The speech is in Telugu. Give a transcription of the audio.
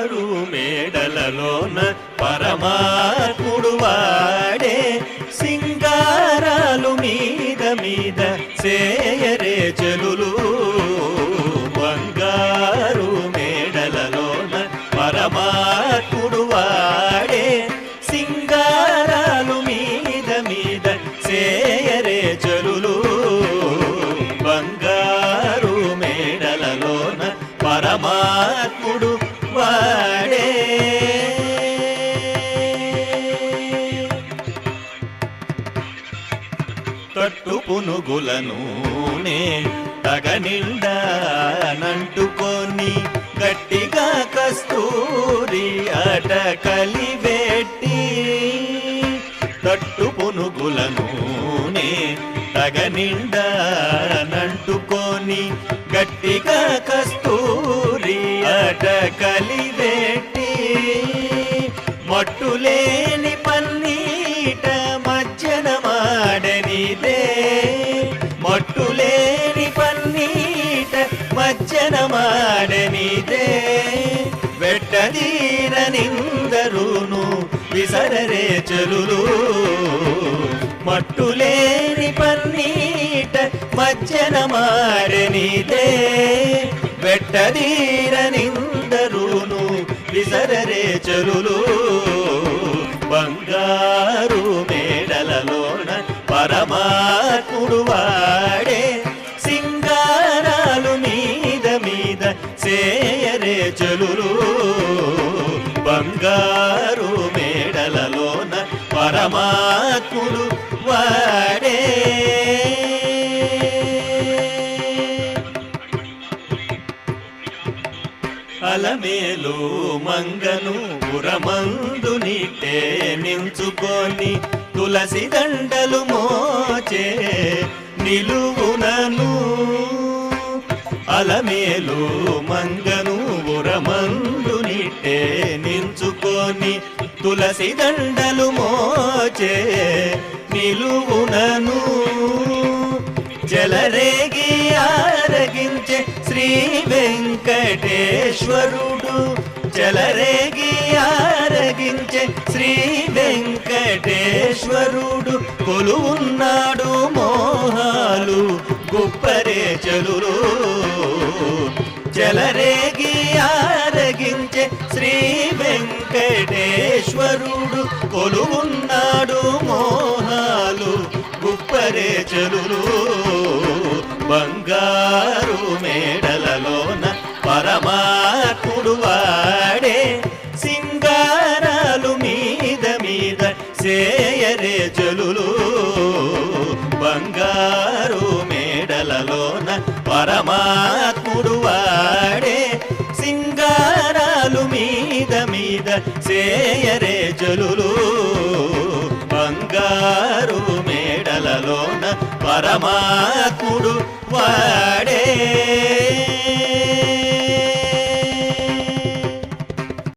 బంగారు మేడలలోన పరమాత్ముడు వాడే సింగారాలు మీద మీద చేయరే చెలులు బంగారు మేడలలోన పరమాత్ముడు వాడే సింగారాలు మీద మీద చేయరే చెలులు బంగారు మేడలలోన పరమాత్ముడు వాడే తట్టు పునుగులను తగనిండా నంటుకొని గట్టిగా కస్తూరి అట కలివెట్టి తట్టు పునుగులను తగనిండా నంటుకొని గట్టిగా కస్తూరి అట కలివెట్టి మట్టులేని పన్నీట మజ్జన మాడనిదే మట్టులేని పన్నీట మజ్జన మాడనిదే వెట్టదీరనిందరును విసరరే చెలులు మట్టులేని పన్నీట మజ్జన మాడనిదే వెట్టదీరనిందరును విసరరే చెలులు బంగారు మేడలలోన పరమాత్ముడు వాడే సింగారాలు మీద మీద చేయరే చెలులు బంగారు మేడలలోన పరమాత్ముడు వాడే అలమేలు మంగను ఉరమందు నిట్టే నించుకొని తులసి దండలు మోచే నిలువునను అలమేలు మంగను ఉరమందు నిట్టే నించుకొని తులసి దండలు మోచే నిలువునను జలరేగి ఆరగించే శ్రీ వెంకటేశ్వరుడు జలరేగి ఆరగించే శ్రీ వెంకటేశ్వరుడు కొలువున్నాడు మోహాలు గుప్పరే చెలులు జలరేగి ఆరగించే శ్రీ వెంకటేశ్వరుడు కొలువున్నాడు మోహాలు గుప్పరే చెలులు బంగారు మేడలలోన పరమాత్ముడు వాడే సింగారాలు మీద మీద చేయరే చెలులు బంగారు మేడలలోన పరమాత్ముడు వాడే సింగారాలు మీద మీద చేయరే చెలులు బంగారు మేడలలోన పరమాత్ముడు వాడే